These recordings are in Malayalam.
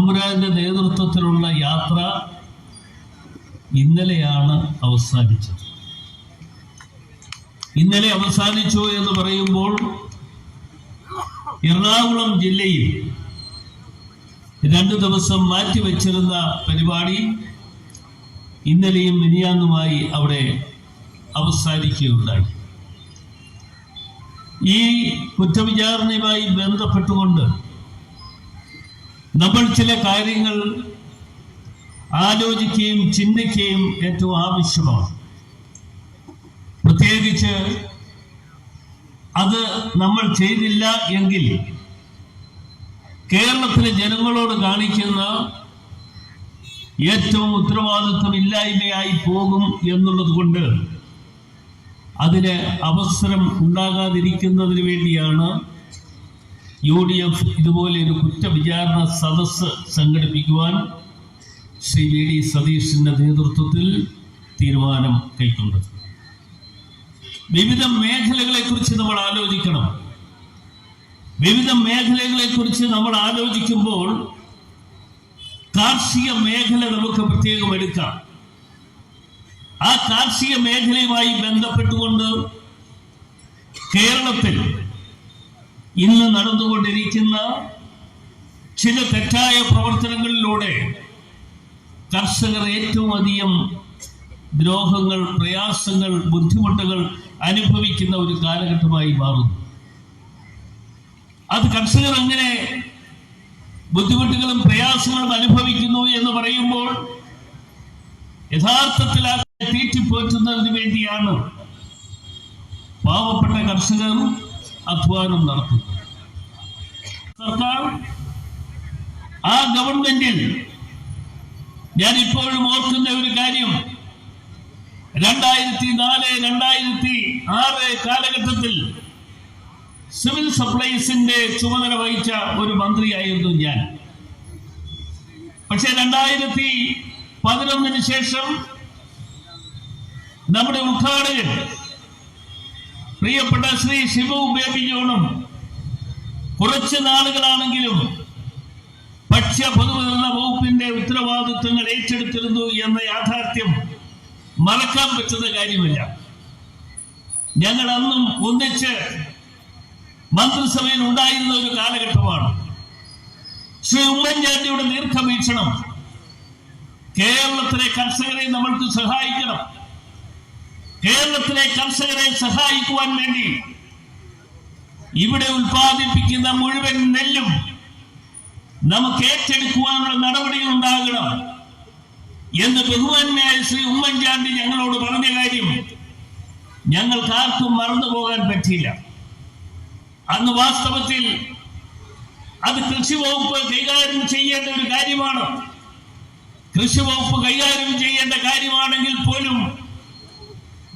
തമ്പുരാന്റെ നേതൃത്വത്തിലുള്ള യാത്ര ഇന്നലെയാണ് അവസാനിച്ചത്. ഇന്നലെ അവസാനിച്ചു എന്ന് പറയുമ്പോൾ എറണാകുളം ജില്ലയിൽ 2 ദിവസം മാറ്റിവെച്ചിരുന്ന പരിപാടി ഇന്നലെയും മിനിയാന്നുമായി അവിടെ അവസാനിക്കുകയുണ്ടായി. ഈ കുറ്റവിചാരണയുമായി ബന്ധപ്പെട്ടുകൊണ്ട് നമ്മൾ ചില കാര്യങ്ങൾ ആലോചിക്കുകയും ചിന്തിക്കുകയും ഏറ്റവും ആവശ്യമാണ്. പ്രത്യേകിച്ച് അത് നമ്മൾ ചെയ്തില്ല എങ്കിൽ കേരളത്തിലെ ജനങ്ങളോട് കാണിക്കുന്ന ഏറ്റവും ഉത്തരവാദിത്വമില്ലായ്മയായി പോകും എന്നുള്ളത് കൊണ്ട് അതിന് അവസരം ഉണ്ടാകാതിരിക്കുന്നതിന് വേണ്ടിയാണ് UDF ഇതുപോലെ ഒരു കുറ്റവിചാരണ സദസ്സ് സംഘടിപ്പിക്കുവാൻ ശ്രീ VD സതീഷിന്റെ നേതൃത്വത്തിൽ തീരുമാനം കൈക്കൊണ്ടത്. വിവിധ മേഖലകളെ കുറിച്ച് നമ്മൾ ആലോചിക്കണം. വിവിധ മേഖലകളെ കുറിച്ച് നമ്മൾ ആലോചിക്കുമ്പോൾ കാർഷിക മേഖല നമുക്ക് പ്രത്യേകം എടുക്കാം. ആ കാർഷിക മേഖലയുമായി ബന്ധപ്പെട്ടുകൊണ്ട് കേരളത്തിൽ ഇന്ന് നടന്നുകൊണ്ടിരിക്കുന്ന ചില തെറ്റായ പ്രവർത്തനങ്ങളിലൂടെ കർഷകർ ഏറ്റവും അധികം ദ്രോഹങ്ങൾ, പ്രയാസങ്ങൾ, ബുദ്ധിമുട്ടുകൾ അനുഭവിക്കുന്ന ഒരു കാലഘട്ടമായി മാറുന്നു. അത് കർഷകർ അങ്ങനെ ബുദ്ധിമുട്ടുകളും പ്രയാസങ്ങളും അനുഭവിക്കുന്നു എന്ന് പറയുമ്പോൾ യഥാർത്ഥത്തിൽ ആ തീറ്റിപ്പോറ്റുന്നതിന് വേണ്ടിയാണ് പാവപ്പെട്ട കർഷകർ അധ്വാനം നടത്തുന്നത്. സർക്കാർ ആ ഗവൺമെന്റിൽ ഞാൻ ഇപ്പോഴും ഓർക്കുന്ന ഒരു കാര്യം, 2004-2006 കാലഘട്ടത്തിൽ സിവിൽ സപ്ലൈസിന്റെ ചുമതല വഹിച്ച ഒരു മന്ത്രിയായിരുന്നു ഞാൻ. പക്ഷെ 2011 ശേഷം നമ്മുടെ ഉദ്ഘാടകൻ പ്രിയപ്പെട്ട ശ്രീ ഷിബു ബേബി ജോണും കുറച്ച് നാളുകളാണെങ്കിലും ഭക്ഷ്യ പൊതുവിതരണ വകുപ്പിന്റെ ഉത്തരവാദിത്വങ്ങൾ ഏറ്റെടുത്തിരുന്നു എന്ന യാഥാർത്ഥ്യം മറക്കാൻ പറ്റുന്ന കാര്യമല്ല. ഞങ്ങൾ അന്നും ഒന്നിച്ച് മന്ത്രിസഭയിൽ ഉണ്ടായിരുന്ന ഒരു കാലഘട്ടമാണ്. ശ്രീ ഉമ്മൻചാണ്ടിയുടെ ദീർഘവീക്ഷണം, കേരളത്തിലെ കർഷകരെ നമ്മൾക്ക് സഹായിക്കണം. കേരളത്തിലെ കർഷകരെ സഹായിക്കുവാൻ വേണ്ടി ഇവിടെ ഉൽപ്പാദിപ്പിക്കുന്ന മുഴുവൻ നെല്ലും നമുക്ക് ഏറ്റെടുക്കുവാനുള്ള നടപടികൾ ഉണ്ടാകണം എന്ന് ബഹുമാന്യനായ ശ്രീ ഉമ്മൻചാണ്ടി ഞങ്ങളോട് പറഞ്ഞ കാര്യം ഞങ്ങൾക്ക് ആർക്കും മറന്നുപോകാൻ പറ്റില്ല. അന്ന് വാസ്തവത്തിൽ അത് കൃഷി വകുപ്പ് കൈകാര്യം ചെയ്യേണ്ട ഒരു കാര്യമാണ്. കൃഷി വകുപ്പ് കൈകാര്യം ചെയ്യേണ്ട കാര്യമാണെങ്കിൽ പോലും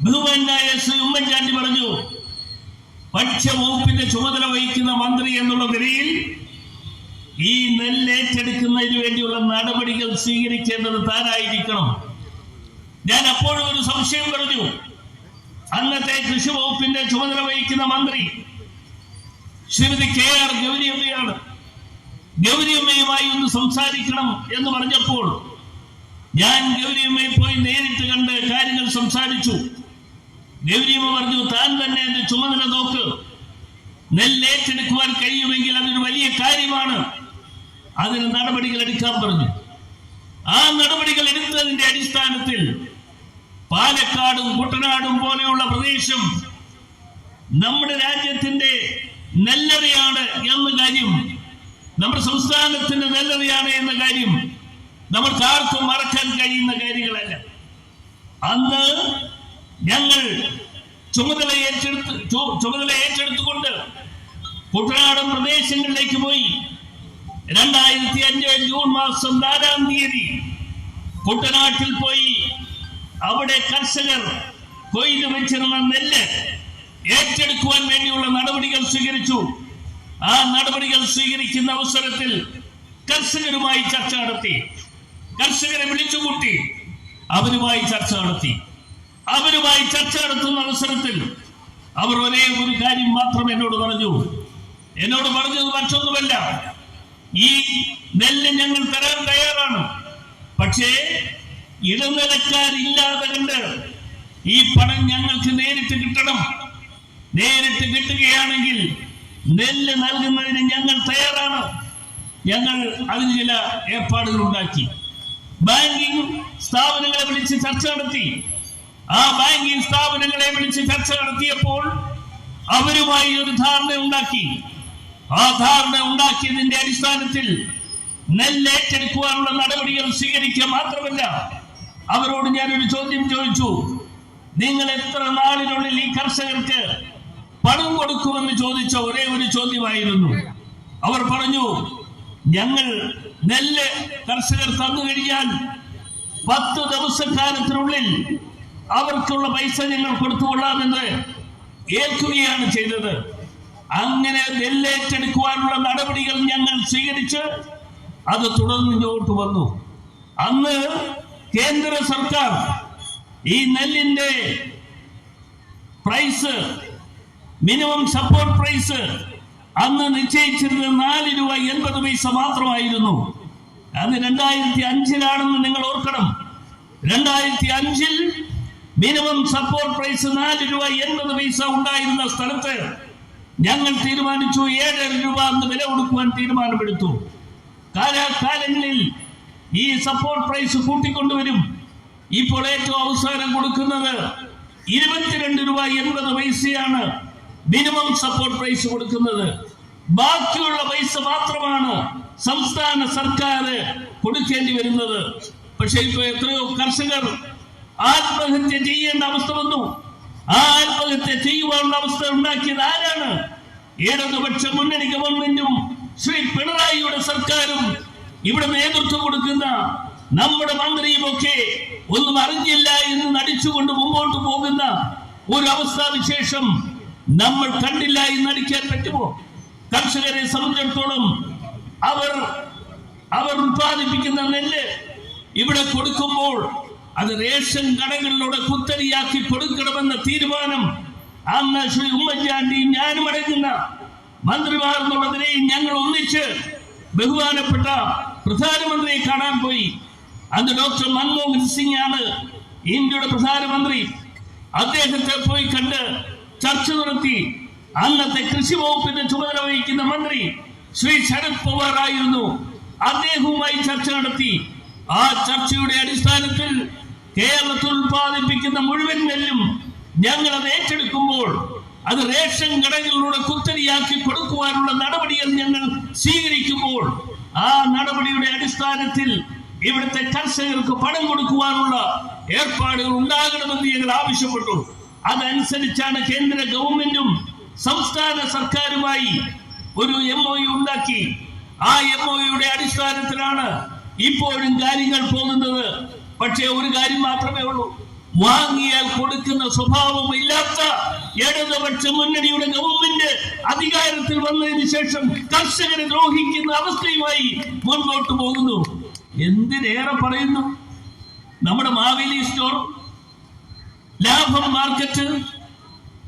ബഹുമാന്യനായ ശ്രീ ഉമ്മൻചാണ്ടി പറഞ്ഞു, ഭക്ഷ്യ വകുപ്പിന്റെ ചുമതല വഹിക്കുന്ന മന്ത്രി എന്നുള്ള നിലയിൽ ഈ നെല്ല് ഏറ്റെടുക്കുന്നതിന് വേണ്ടിയുള്ള നടപടികൾ സ്വീകരിക്കേണ്ടത് താനായിരിക്കണം. ഞാൻ അപ്പോഴും ഒരു സംശയം പറഞ്ഞു. അന്നത്തെ കൃഷി വകുപ്പിന്റെ ചുമതല വഹിക്കുന്ന മന്ത്രി ശ്രീമതി KR ഗൗരിയമ്മയാണ്. ഗൗരിയമ്മയുമായി ഒന്ന് സംസാരിക്കണം എന്ന് പറഞ്ഞപ്പോൾ ഞാൻ ഗൗരിയമ്മയെ പോയി നേരിട്ട് കണ്ട് കാര്യങ്ങൾ സംസാരിച്ചു. ഗൗരിയമ്മ പറഞ്ഞു, താൻ തന്നെ എന്റെ ചുമതല നോക്ക്, നെല്ല് ഏറ്റെടുക്കുവാൻ കഴിയുമെങ്കിൽ അതൊരു വലിയ കാര്യമാണ്, അതിന് നടപടികൾ എടുക്കാൻ പറഞ്ഞു. ആ നടപടികൾ എടുത്തതിന്റെ അടിസ്ഥാനത്തിൽ പാലക്കാടും കുട്ടനാടും പോലെയുള്ള പ്രദേശം നമ്മുടെ രാജ്യത്തിന്റെ നെല്ലറയാണ് എന്ന കാര്യം, നമ്മുടെ സംസ്ഥാനത്തിന്റെ നെല്ലറയാണ് എന്ന കാര്യം നമുക്ക് ആർക്കും മറക്കാൻ കഴിയുന്ന കാര്യങ്ങളല്ല. അന്ന് ഞങ്ങൾ ചുമതല ഏറ്റെടുത്തുകൊണ്ട് കുട്ടനാടൻ പ്രദേശങ്ങളിലേക്ക് പോയി. 2005 ജൂൺ മാസം 4-ാം തീയതി കുട്ടനാട്ടിൽ പോയി അവിടെ കർഷകർ കൊയ്തു വെച്ചിരുന്ന നെല്ല് ഏറ്റെടുക്കുവാൻ വേണ്ടിയുള്ള നടപടികൾ സ്വീകരിച്ചു. ആ നടപടികൾ സ്വീകരിക്കുന്ന അവസരത്തിൽ കർഷകരുമായി ചർച്ച നടത്തി, കർഷകരെ വിളിച്ചുകൂട്ടി അവരുമായി ചർച്ച നടത്തി. അവരുമായി ചർച്ച നടത്തുന്ന അവസരത്തിൽ അവർ ഒരേ ഒരു കാര്യം മാത്രം എന്നോട് പറഞ്ഞത് മറ്റൊന്നുമല്ല, ഈ നെല്ല് ഞങ്ങൾ തരാൻ തയ്യാറാണ്. പക്ഷേ ഇടനിലക്കാരില്ലാതെ കണ്ട് ഈ പണം ഞങ്ങൾക്ക് നേരിട്ട് കിട്ടണം. നേരിട്ട് കിട്ടുകയാണെങ്കിൽ നെല്ല് നൽകുന്നതിന് ഞങ്ങൾ തയ്യാറാണ്. ഞങ്ങൾ അതിന് ചില ഏർപ്പാടുകൾ ഉണ്ടാക്കി. ബാങ്കിങ് സ്ഥാപനങ്ങളെ വിളിച്ച് ചർച്ച നടത്തി. ആ ബാങ്കിങ് സ്ഥാപനങ്ങളെ വിളിച്ച് ചർച്ച നടത്തിയപ്പോൾ അവരുമായി ഒരു ധാരണ ഉണ്ടാക്കി. ആ ധാരണ ഉണ്ടാക്കിയതിന്റെ അടിസ്ഥാനത്തിൽ നെല്ല് ഏറ്റെടുക്കുവാനുള്ള നടപടികൾ സ്വീകരിക്കുക മാത്രമല്ല, അവരോട് ഞാനൊരു ചോദ്യം ചോദിച്ചു. നിങ്ങൾ എത്ര നാളിനുള്ളിൽ ഈ കർഷകർക്ക് പണം കൊടുക്കുമെന്ന് ചോദിച്ച ഒരേ ഒരു ചോദ്യമായിരുന്നു. അവർ പറഞ്ഞു, ഞങ്ങൾ നെല്ല് കർഷകർ തന്നു കഴിഞ്ഞാൽ 10 ദിവസക്കാലത്തിനുള്ളിൽ അവർക്കുള്ള പൈസ ഞങ്ങൾ കൊടുത്തുകൊള്ളാമെന്ന് ഏൽക്കുകയാണ് ചെയ്തത്. അങ്ങനെ നെല്ലേറ്റെടുക്കുവാനുള്ള നടപടികൾ ഞങ്ങൾ സ്വീകരിച്ച് അത് തുടർന്ന് മുന്നോട്ട് വന്നു. അന്ന് കേന്ദ്ര സർക്കാർ ഈ നെല്ലിന്റെ പ്രൈസ്, മിനിമം സപ്പോർട്ട് പ്രൈസ് അന്ന് നിശ്ചയിച്ചിരുന്നത് 4 രൂപ 80 പൈസ മാത്രമായിരുന്നു. അന്ന് 2005 നിങ്ങൾ ഓർക്കണം. 2005 മിനിമം സപ്പോർട്ട് പ്രൈസ് 4 രൂപ 80 പൈസ ഉണ്ടായിരുന്ന സ്ഥലത്ത് ഞങ്ങൾ തീരുമാനിച്ചു 7 രൂപ എന്ന് വില കൊടുക്കുവാൻ തീരുമാനമെടുത്തു. കാലാകാലങ്ങളിൽ ഈ സപ്പോർട്ട് പ്രൈസ് കൂട്ടിക്കൊണ്ടുവരും. ഇപ്പോൾ ഏറ്റവും അവസാനം കൊടുക്കുന്നത് 22 രൂപ 80 പൈസയാണ് മിനിമം സപ്പോർട്ട് പ്രൈസ് കൊടുക്കുന്നത്. ബാക്കിയുള്ള പൈസ മാത്രമാണ് സംസ്ഥാന സർക്കാർ കൊടുക്കേണ്ടി വരുന്നത്. പക്ഷെ ഇപ്പൊ എത്രയോ കർഷകർ ആത്മഹത്യ ചെയ്യേണ്ട അവസ്ഥ വന്നു. ആ ആത്മഹത്യ ചെയ്യുവാനുള്ള അവസ്ഥ ഉണ്ടാക്കിയത് ആരാണ്? ഇടതുപക്ഷ മുന്നണി ഗവൺമെന്റും ശ്രീ പിണറായിയുടെ സർക്കാരും ഇവിടെ നേതൃത്വം കൊടുക്കുന്ന നമ്മുടെ മന്ത്രിയും ഒക്കെ ഒന്നും അറിഞ്ഞില്ല എന്ന് നടിച്ചുകൊണ്ട് മുമ്പോട്ട് പോകുന്ന ഒരു അവസ്ഥാവിശേഷം നമ്മൾ കണ്ടില്ല എന്ന് നടിക്കാൻ പറ്റുമോ? കർഷകരെ സംബന്ധിച്ചിടത്തോളം അവർ ഉത്പാദിപ്പിക്കുന്ന നെല്ല് ഇവിടെ കൊടുക്കുമ്പോൾ അത് റേഷൻ കടകളിലൂടെ കുത്തരിയാക്കി കൊടുക്കണമെന്ന തീരുമാനം അന്ന് ശ്രീ ഉമ്മൻചാണ്ടി ഞാനും അടങ്ങുന്ന മന്ത്രിമാർ എന്നുള്ളതിനെയും ഞങ്ങൾ ഒന്നിച്ച് ബഹുമാനപ്പെട്ട പ്രധാനമന്ത്രിയെ കാണാൻ പോയി. അന്ന് ഡോക്ടർ മൻമോഹൻ സിംഗ് ആണ് ഇന്ത്യയുടെ പ്രധാനമന്ത്രി. അദ്ദേഹത്തെ പോയി കണ്ട് ചർച്ച നടത്തി. അന്നത്തെ കൃഷി വകുപ്പിന്റെ ചുമതല വഹിക്കുന്ന മന്ത്രി ശ്രീ ശരത് പവാർ ആയിരുന്നു. അദ്ദേഹവുമായി ചർച്ച നടത്തി. ആ ചർച്ചയുടെ അടിസ്ഥാനത്തിൽ കേരളത്തിൽ ഉത്പാദിപ്പിക്കുന്ന മുഴുവൻ നെല്ലും ഞങ്ങൾ അത് ഏറ്റെടുക്കുമ്പോൾ അത് റേഷൻ കടകളിലൂടെ കുത്തരിയാക്കി കൊടുക്കുവാനുള്ള നടപടികൾ ഞങ്ങൾ സ്വീകരിക്കുമ്പോൾ ആ നടപടിയുടെ അടിസ്ഥാനത്തിൽ ഇവിടുത്തെ കർഷകർക്ക് പണം കൊടുക്കുവാനുള്ള ഏർപ്പാടുകൾ ഉണ്ടാകണമെന്ന് ഞങ്ങൾ ആവശ്യപ്പെട്ടു. അതനുസരിച്ചാണ് കേന്ദ്ര ഗവൺമെന്റും സംസ്ഥാന സർക്കാരുമായി ഒരു MOU ഉണ്ടാക്കി. ആ MOUയുടെ അടിസ്ഥാനത്തിലാണ് ഇപ്പോഴും കാര്യങ്ങൾ പോകുന്നത്. പക്ഷേ ഒരു കാര്യം മാത്രമേ ഉള്ളൂ, വാങ്ങിയാൽ കൊടുക്കുന്ന സ്വഭാവം ഇല്ലാത്ത ഇടതുപക്ഷ മുന്നണിയുടെ ഗവൺമെന്റ് അധികാരത്തിൽ വന്നതിന് ശേഷം കർഷകരെ ദ്രോഹിക്കുന്ന അവസ്ഥയുമായി മുൻപോട്ട് പോകുന്നു. എന്തിനേറെ പറയുന്നു, നമ്മുടെ മാവേലി സ്റ്റോർ, ലാഭം മാർക്കറ്റ്,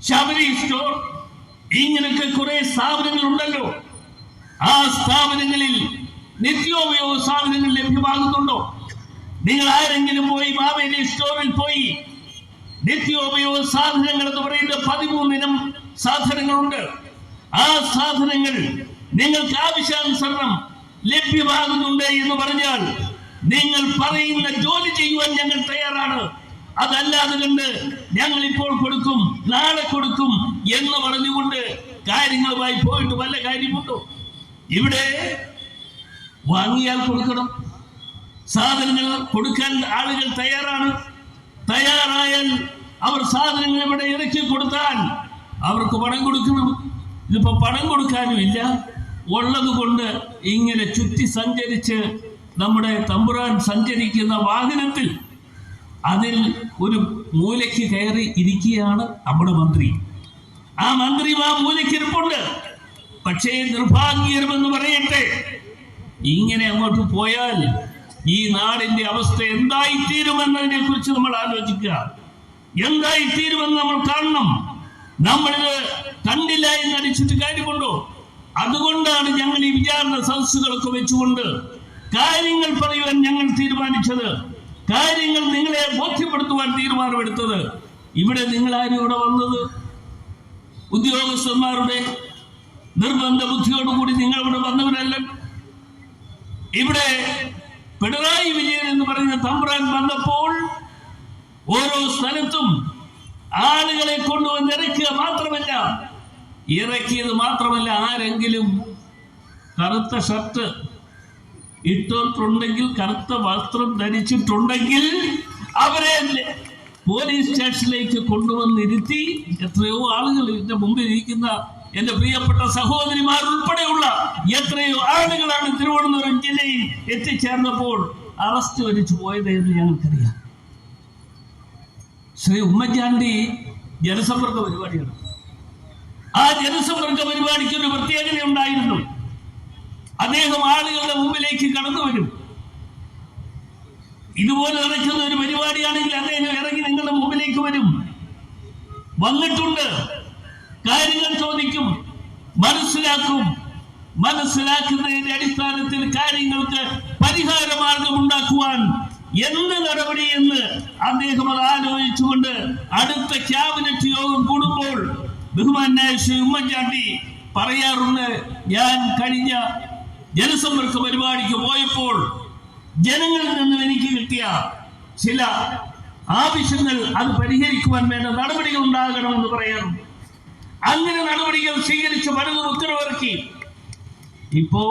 ശബരി സ്റ്റോർ, ഇങ്ങനൊക്കെ കുറെ സ്ഥാപനങ്ങൾ ഉണ്ടല്ലോ. ആ സ്ഥാപനങ്ങളിൽ നിത്യോപയോഗ സാധനങ്ങൾ ലഭ്യമാകുന്നുണ്ടോ? നിങ്ങൾ ആരെങ്കിലും പോയി മാവേലി സ്റ്റോറിൽ പോയി നിത്യോപയോഗ സാധനങ്ങൾ എന്ന് പറയുന്ന 13 ഇനം സാധനങ്ങളുണ്ട്. ആ സാധനങ്ങൾ നിങ്ങൾക്ക് ആവശ്യാനുസരണം ലഭ്യമാകുന്നുണ്ട് എന്ന് പറഞ്ഞാൽ നിങ്ങൾ പറയുന്ന ജോലി ചെയ്യുവാൻ ഞങ്ങൾ തയ്യാറാണ്. അതല്ലാതെ കണ്ട് ഞങ്ങൾ ഇപ്പോൾ കൊടുക്കും, നാളെ കൊടുക്കും എന്ന് പറഞ്ഞുകൊണ്ട് കാര്യങ്ങളുമായി പോയിട്ട് വല്ല കാര്യമുണ്ടോ? ഇവിടെ വാങ്ങിയാൽ കൊടുക്കണം, സാധനങ്ങൾ കൊടുക്കാൻ ആളുകൾ തയ്യാറാണ്. തയ്യാറായാൽ അവർ സാധനങ്ങൾ ഇവിടെ ഇറക്കി കൊടുത്താൽ അവർക്ക് പണം കൊടുക്കണം. ഇതിപ്പോ പണം കൊടുക്കാനും ഇല്ല. ഉള്ളത് കൊണ്ട് ഇങ്ങനെ ചുറ്റി സഞ്ചരിച്ച് നമ്മുടെ തമ്പുരാൻ സഞ്ചരിക്കുന്ന വാഹനത്തിൽ അതിൽ ഒരു മൂലയ്ക്ക് കയറി ഇരിക്കുകയാണ് നമ്മുടെ മന്ത്രി. ആ മന്ത്രി ആ മൂലയ്ക്ക് ഇരിപ്പുണ്ട്. പക്ഷേ നിർഭാഗ്യമെന്ന് പറയട്ടെ, ഇങ്ങനെ അങ്ങോട്ട് പോയാൽ ഈ നാടിന്റെ അവസ്ഥ എന്തായിത്തീരുമെന്നതിനെ കുറിച്ച് നമ്മൾ ആലോചിക്കുക. എന്തായിത്തീരുമെന്ന് നമ്മൾ കാണണം. നമ്മളിത് കണ്ടില്ല എന്ന് അടിച്ചിട്ട് കാര്യമുണ്ടോ? അതുകൊണ്ടാണ് ഞങ്ങൾ ഈ വിചാരണ സദസ്സുകളൊക്കെ വെച്ചുകൊണ്ട് കാര്യങ്ങൾ പറയുവാൻ ഞങ്ങൾ തീരുമാനിച്ചത്, കാര്യങ്ങൾ നിങ്ങളെ ബോധ്യപ്പെടുത്തുവാൻ തീരുമാനമെടുത്തത്. ഇവിടെ നിങ്ങളാരും ഇവിടെ വന്നത് ഉദ്യോഗസ്ഥന്മാരുടെ നിർബന്ധ ബുദ്ധിയോടുകൂടി നിങ്ങൾ ഇവിടെ വന്നവരല്ല. ഇവിടെ പിണറായി വിജയൻ എന്ന് പറയുന്ന തമ്പുരാൻ വന്നപ്പോൾ ഓരോ സ്ഥലത്തും ആളുകളെ കൊണ്ടുവന്ന് ഇറക്കിയത് മാത്രമല്ല, ആരെങ്കിലും കറുത്ത ഷർട്ട് ഇട്ടിട്ടുണ്ടെങ്കിൽ, കറുത്ത വസ്ത്രം ധരിച്ചിട്ടുണ്ടെങ്കിൽ അവരെ പോലീസ് സ്റ്റേഷനിലേക്ക് കൊണ്ടുവന്നിരുത്തി എത്രയോ ആളുകൾ എന്റെ മുമ്പിൽ ഇരിക്കുന്ന എന്റെ പ്രിയപ്പെട്ട സഹോദരിമാർ ഉൾപ്പെടെയുള്ള എത്രയോ ആളുകളാണ് തിരുവനന്തപുരം ജില്ലയിൽ എത്തിച്ചേർന്നപ്പോൾ അറസ്റ്റ് വരിച്ചു പോയത് എന്ന് ഞങ്ങൾക്കറിയാം. ശ്രീ ഉമ്മൻചാണ്ടി ജനസമ്പർക്ക പരിപാടിയാണ്. ആ ജനസമ്പർക്ക പരിപാടിക്ക് ഒരു പ്രത്യേകത ഉണ്ടായിരുന്നു. അദ്ദേഹം ആളുകളുടെ മുമ്പിലേക്ക് കടന്നു വരും. ഇതുപോലെ നടക്കുന്ന ഒരു പരിപാടിയാണെങ്കിൽ അദ്ദേഹം ഇറങ്ങി നിങ്ങളുടെ മുമ്പിലേക്ക് വരും. വന്നിട്ടുണ്ട്, കാര്യങ്ങൾ ചോദിക്കും, മനസ്സിലാക്കും. മനസ്സിലാക്കുന്നതിന്റെ അടിസ്ഥാനത്തിൽ കാര്യങ്ങൾക്ക് പരിഹാര മാർഗം ഉണ്ടാക്കുവാൻ എന്ത് നടപടി എന്ന് അദ്ദേഹം അത് ആലോചിച്ചുകൊണ്ട് അടുത്ത ക്യാബിനറ്റ് യോഗം കൂടുമ്പോൾ ബഹുമാനായ ശ്രീ ഉമ്മൻചാണ്ടി പറയാറുണ്ട്, ഞാൻ കഴിഞ്ഞ ജനസമ്പർക്ക പരിപാടിക്ക് പോയപ്പോൾ ജനങ്ങളിൽ നിന്നും എനിക്ക് കിട്ടിയ ചില ആവശ്യങ്ങൾ അത് പരിഹരിക്കുവാൻ വേണ്ട നടപടികൾ ഉണ്ടാകണമെന്ന് പറയാറുണ്ട്. അങ്ങനെ നടപടികൾ സ്വീകരിച്ച് പലതും ഉത്തരവിറക്കി. ഇപ്പോ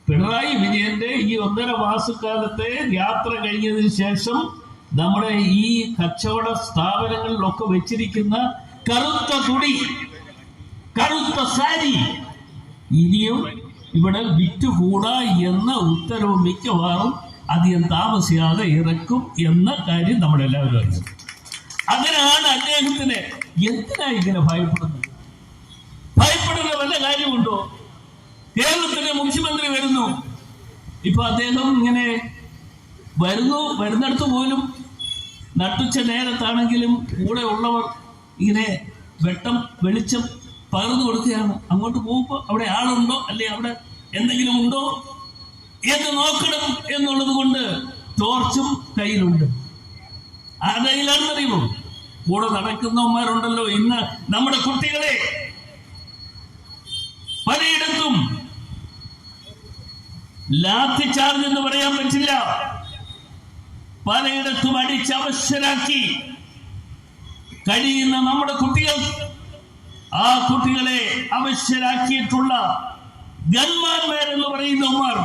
പിണറായി വിജയന്റെ ഈ 1.5 മാസക്കാലത്തെ യാത്ര കഴിഞ്ഞതിന് ശേഷം നമ്മുടെ ഈ കച്ചവട സ്ഥാപനങ്ങളിലൊക്കെ വെച്ചിരിക്കുന്ന കറുത്ത തുണി, കറുത്ത സാരി ഇനിയും ഇവിടെ വിറ്റുകൂടാ എന്ന ഉത്തരവ് മിക്കവാറും അധികം താമസിയാതെ ഇറക്കും എന്ന കാര്യം നമ്മളെല്ലാവരും അറിയും. അങ്ങനെയാണ് അദ്ദേഹത്തിന് എന്തിനാ ഇങ്ങനെ ഭയപ്പെടുന്നത്? ഭയപ്പെടുന്ന വല്ല കാര്യമുണ്ടോ? കേരളത്തിലെ മുഖ്യമന്ത്രി വരുന്നു, ഇപ്പൊ അദ്ദേഹം ഇങ്ങനെ വരുന്നിടത്ത് പോലും നട്ടുച്ച നേരത്താണെങ്കിലും കൂടെ ഉള്ളവർ ഇങ്ങനെ വെളിച്ചം പകർന്നു കൊടുക്കുകയാണ്. അങ്ങോട്ട് പോകുമ്പോൾ അവിടെ ആളുണ്ടോ, അല്ലെ അവിടെ എന്തെങ്കിലും ഉണ്ടോ എന്ന് നോക്കണം എന്നുള്ളത് കൊണ്ട് ടോർച്ചും കയ്യിലുണ്ട്. ആരുടെയിലാണെന്നറിയുമോ? കൂടെ നടക്കുന്നവന്മാരുണ്ടല്ലോ. ഇന്ന് നമ്മുടെ കുട്ടികളെ പലയിടത്തും ലാത്തി ചാർജ് എന്ന് പറയാൻ പറ്റില്ല, പലയിടത്തും അടിച്ചവശരാക്കി കഴിയുന്ന നമ്മുടെ കുട്ടികൾ, ആ കുട്ടികളെ അവശ്യരാക്കിയിട്ടുള്ള ഗൺമാൻമാരെന്ന് പറയുന്നവന്മാർ.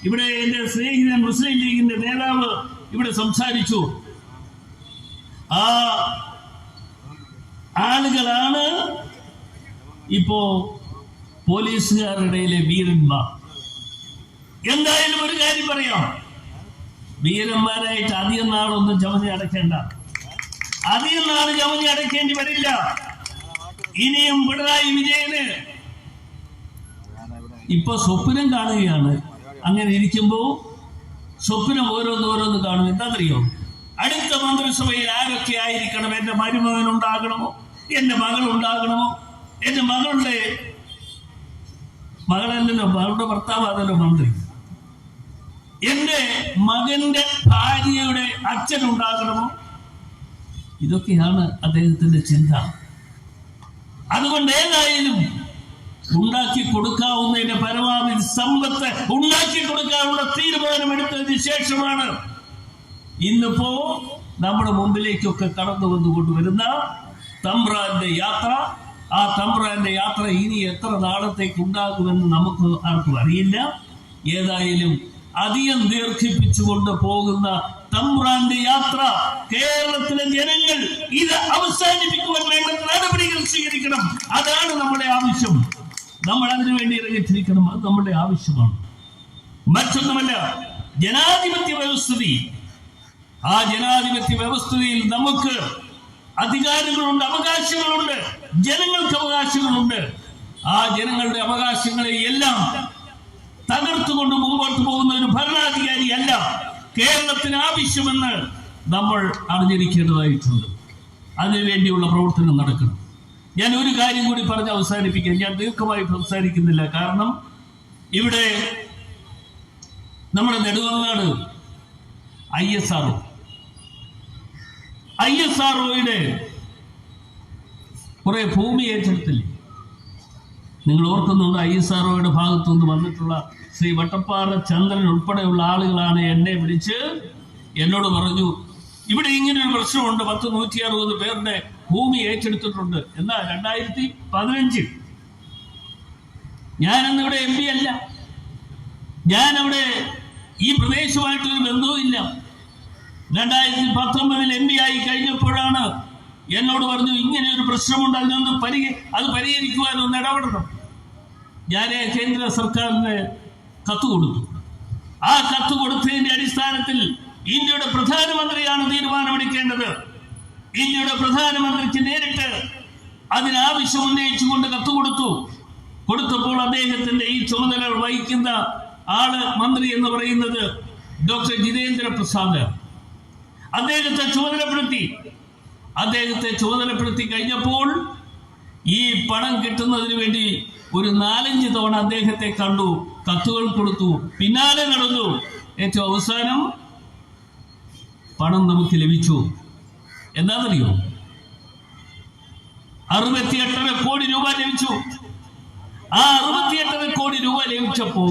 ഇവിടെ എന്റെ സ്നേഹിതൻ മുസ്ലിം ലീഗിന്റെ നേതാവ് ഇവിടെ സംസാരിച്ചു. ആ ആളുകളാണ് ഇപ്പോ പോലീസുകാരുടെ വീരന്മാർ. എന്തായാലും ഒരു കാര്യം പറയാം, വീരന്മാരായിട്ട് അധികം നാളൊന്നും ചമഞ്ഞ് അടയ്ക്കേണ്ട, അധികം നാൾ ചമഞ്ഞ് അടയ്ക്കേണ്ടി വരില്ല. ഇനിയും പിണറായി വിജയന് ഇപ്പൊ സ്വപ്നം കാണുകയാണ്. അങ്ങനെ ഇരിക്കുമ്പോ സ്വപ്നം ഓരോന്ന് കാണും. എന്താണെന്നറിയോ? അടുത്ത മന്ത്രിസഭയിൽ ആരൊക്കെ ആയിരിക്കണം? എന്റെ മരുമകൻ ഉണ്ടാകണമോ, എന്റെ മകൾ ഉണ്ടാകണമോ, എന്റെ മകളുടെ മകളല്ലല്ലോ, മകളുടെ ഭർത്താവാണല്ലോ മന്ത്രി, എന്റെ മകന്റെ ഭാര്യയുടെ അച്ഛൻ ഉണ്ടാകണമോ? ഇതൊക്കെയാണ് അദ്ദേഹത്തിന്റെ ചിന്ത. അതുകൊണ്ട് ഏതായാലും ഉണ്ടാക്കി കൊടുക്കാവുന്നതിന്റെ പരമാവധി സമ്പത്ത് ഉണ്ടാക്കി കൊടുക്കാനുള്ള തീരുമാനമെടുത്തതിന് ശേഷമാണ് ഇന്നിപ്പോ നമ്മുടെ മുമ്പിലേക്കൊക്കെ കടന്നു വന്നുകൊണ്ടുവരുന്ന തമ്പ്രാന്റെ യാത്ര. ആ തമ്പ്രാന്റെ യാത്ര ഇനി എത്ര നാളത്തേക്ക് ഉണ്ടാകുമെന്ന് നമുക്ക് ആർക്കും അറിയില്ല. ഏതായാലും അധികം ദീർഘിപ്പിച്ചുകൊണ്ട് പോകുന്ന തമ്പ്രാന്റെ യാത്ര കേരളത്തിലെ ജനങ്ങൾ ഇത് അവസാനിപ്പിക്കുവാൻ വേണ്ട നടപടികൾ സ്വീകരിക്കണം. അതാണ് നമ്മുടെ ആവശ്യം. നമ്മൾ അതിനുവേണ്ടി ഇറങ്ങിത്തിരിക്കണം. അത് നമ്മുടെ ആവശ്യമാണ്, മറ്റൊന്നുമല്ല. ജനാധിപത്യ വ്യവസ്ഥിതി, ആ ജനാധിപത്യ വ്യവസ്ഥിതിയിൽ നമുക്ക് അധികാരങ്ങളുണ്ട്, അവകാശങ്ങളുണ്ട്, ജനങ്ങൾക്ക് അവകാശങ്ങളുണ്ട്. ആ ജനങ്ങളുടെ അവകാശങ്ങളെ എല്ലാം തകർത്തുകൊണ്ട് മുമ്പോട്ട് പോകുന്ന ഒരു ഭരണാധികാരിയല്ല കേരളത്തിന് ആവശ്യമെന്ന് നമ്മൾ അറിഞ്ഞിരിക്കേണ്ടതായിട്ടുണ്ട്. അതിനുവേണ്ടിയുള്ള പ്രവർത്തനം നടക്കണം. ഞാൻ ഒരു കാര്യം കൂടി പറഞ്ഞ് അവസാനിപ്പിക്കാം. ഞാൻ ദീർഘമായി സംസാരിക്കുന്നില്ല. കാരണം ഇവിടെ നമ്മുടെ നെടുമങ്ങാട് ISROയുടെ കുറെ ഭൂമി ഏറ്റെടുത്തില്ലേ? നിങ്ങൾ ഓർക്കുന്നുണ്ട്, ISROയുടെ ഭാഗത്തുനിന്ന് വന്നിട്ടുള്ള ശ്രീ വട്ടപ്പാറ ചന്ദ്രൻ ഉൾപ്പെടെയുള്ള ആളുകളാണ് എന്നെ വിളിച്ച് എന്നോട് പറഞ്ഞു, ഇവിടെ ഇങ്ങനെ ഒരു പ്രശ്നമുണ്ട്, 160 പേരുടെ ഭൂമി ഏറ്റെടുത്തിട്ടുണ്ട്. എന്നാൽ 2015 ഞാനന്ന് ഇവിടെ MP അല്ല, ഞാൻ അവിടെ ഈ പ്രദേശമായിട്ടൊരു ബന്ധവുമില്ല. 2019 MP ആയി കഴിഞ്ഞപ്പോഴാണ് എന്നോട് പറഞ്ഞു, ഇങ്ങനെ ഒരു പ്രശ്നമുണ്ട്, അത് പരിഹരിക്കുവാൻ ഒന്ന് ഇടപെടണം. ഞാൻ കേന്ദ്ര സർക്കാരിന് കത്ത് കൊടുത്തു. ആ കത്ത് കൊടുത്തതിന്റെ അടിസ്ഥാനത്തിൽ ഇന്ത്യയുടെ പ്രധാനമന്ത്രിയാണ് തീരുമാനമെടുക്കേണ്ടത്. ഇന്ത്യയുടെ പ്രധാനമന്ത്രിക്ക് നേരിട്ട് അതിനാവശ്യം ഉന്നയിച്ചുകൊണ്ട് കത്ത് കൊടുത്തപ്പോൾ അദ്ദേഹത്തിന്റെ ഈ ചുമതല വഹിക്കുന്ന മന്ത്രി എന്ന് പറയുന്നത് ഡോക്ടർ ജിതേന്ദ്ര പ്രസാദ് അദ്ദേഹത്തെ ചുമതലപ്പെടുത്തി കഴിഞ്ഞപ്പോൾ ഈ പണം കിട്ടുന്നതിന് വേണ്ടി ഒരു 4-5 തവണ അദ്ദേഹത്തെ കണ്ടു, കത്തുകൾ കൊടുത്തു, പിന്നാലെ നടന്നു. ഏറ്റവും അവസാനം പണം നമുക്ക് ലഭിച്ചു. എന്താണെന്നറിയോ? 68.5 കോടി രൂപ ലഭിച്ചു. ആ 68.5 കോടി രൂപ ലഭിച്ചപ്പോ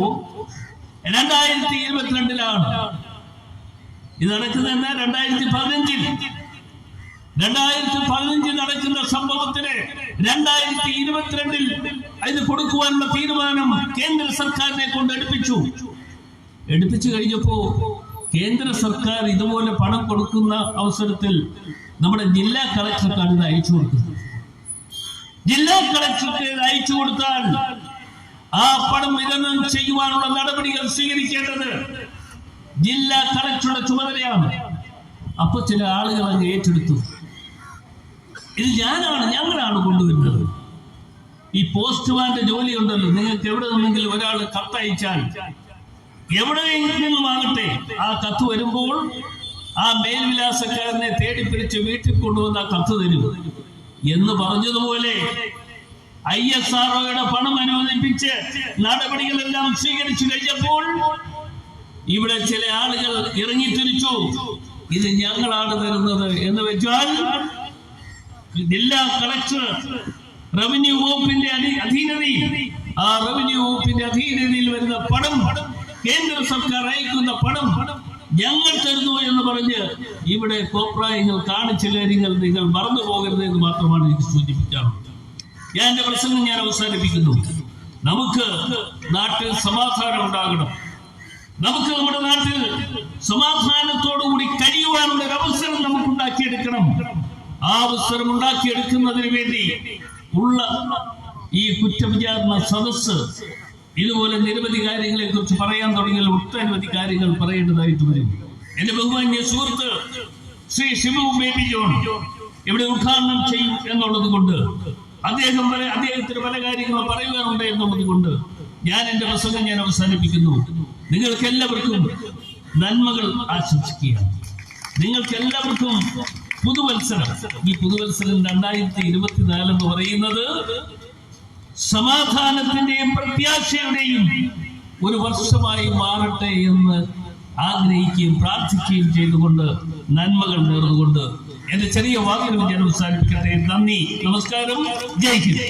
2022 ഇത് നടക്കുന്നത്. എന്താ 2015 നടക്കുന്ന സംഭവത്തിന് 2022 ഇത് കൊടുക്കുവാനുള്ള തീരുമാനം കേന്ദ്ര സർക്കാരിനെ കൊണ്ട് എടുപ്പിച്ചു കഴിഞ്ഞപ്പോ കേന്ദ്ര സർക്കാർ ഇതുപോലെ പണം കൊടുക്കുന്ന അവസരത്തിൽ നമ്മുടെ ജില്ലാ കളക്ടർക്കാണ് ഇത് അയച്ചു കൊടുക്കുന്നത്. ജില്ലാ കളക്ടർക്ക് ഇത് അയച്ചു കൊടുത്താൽ ആ പണം വിതരണം ചെയ്യുവാനുള്ള നടപടികൾ സ്വീകരിക്കേണ്ടത് ജില്ലാ കളക്ടറുടെ ചുമതലയാണ്. അപ്പൊ ചില ആളുകൾ അങ്ങ് ഏറ്റെടുത്തു. ഇത് ഞങ്ങളാണ് കൊണ്ടുവരുന്നത്. ഈ പോസ്റ്റ്മാന്റെ ജോലി ഉണ്ടല്ലോ, നിങ്ങൾക്ക് എവിടെ നിന്നെങ്കിലും ഒരാൾ കത്തയച്ചാൽ എവിടെയെങ്കിലും ആകട്ടെ, ആ കത്ത് വരുമ്പോൾ ആ മേൽവിലാസക്കാരനെ തേടിപ്പിടിച്ച് വീട്ടിൽ കൊണ്ടുവന്ന് ആ കത്ത് തരും എന്ന് പറഞ്ഞതുപോലെ ISROയുടെ പണം അനുവദിപ്പിച്ച് നടപടികളെല്ലാം സ്വീകരിച്ചു കഴിഞ്ഞപ്പോൾ ഇവിടെ ചില ആളുകൾ ഇറങ്ങിത്തിരിച്ചു, ഇത് ഞങ്ങളാണ് തരുന്നത് എന്ന് വെച്ചാൽ ജില്ലാ കളക്ടർ റവന്യൂ വകുപ്പിന്റെ അധീനതയിൽ, ആ റവന്യൂ വകുപ്പിന്റെ അധീനതയിൽ വരുന്ന പണം, കേന്ദ്ര സർക്കാർ അയക്കുന്ന പണം ഞങ്ങൾ തരുന്നു എന്ന് പറഞ്ഞ് ഇവിടെ കോപ്രായങ്ങൾ കാണിച്ച കാര്യങ്ങൾ നിങ്ങൾ മറന്നു പോകരുത് എന്ന് മാത്രമാണ് എനിക്ക് സൂചിപ്പിക്കാറുള്ളത്. ഞാൻ എന്റെ പ്രസംഗം അവസാനിപ്പിക്കുന്നു. നമുക്ക് നാട്ടിൽ സമാധാനം ഉണ്ടാകണം. നമുക്ക് നമ്മുടെ നാട്ടിൽ സമാധാനത്തോടുകൂടി കഴിയുവാനുള്ള ഒരു അവസരം നമുക്ക് ഉണ്ടാക്കിയെടുക്കണം. ആ അവസരം ഉണ്ടാക്കിയെടുക്കുന്നതിന് വേണ്ടി ഉള്ള ഈ കുറ്റവിചാരണ സദസ്സ് ഇതുപോലെ നിരവധി കാര്യങ്ങളെ കുറിച്ച് പറയാൻ തുടങ്ങിയാൽ ഒട്ടനവധി കാര്യങ്ങൾ പറയേണ്ടതായിട്ട് വരും. എന്റെ ബഹുമാന്യ സുഹൃത്ത് ശ്രീ ഷിബു ബേബി ജോൺ ഇവിടെ ഉദ്ഘാടനം ചെയ്യും എന്നുള്ളത് കൊണ്ട്, അദ്ദേഹത്തിന് പല കാര്യങ്ങളും പറയുവാനുണ്ട് എന്നുള്ളത് കൊണ്ട് ഞാൻ എന്റെ പ്രസംഗം അവസാനിപ്പിക്കുന്നു. നിങ്ങൾക്ക് എല്ലാവർക്കും നന്മകൾ ആശംസിക്കുകയാണ്. നിങ്ങൾക്ക് എല്ലാവർക്കും പുതുവത്സരം, ഈ പുതുവത്സരം 2024 എന്ന് പറയുന്നത് സമാധാനത്തിന്റെയും പ്രത്യാശയുടെയും ഒരു വർഷമായി മാറട്ടെ എന്ന് ആഗ്രഹിക്കുകയും പ്രാർത്ഥിക്കുകയും ചെയ്തുകൊണ്ട് നന്മകൾ നേർന്നുകൊണ്ട് എന്റെ ചെറിയ വാക്കുകൾ ഞാൻ അവസാനിപ്പിക്കട്ടെ. നന്ദി, നമസ്കാരം, ജയ് ഹിന്ദ്.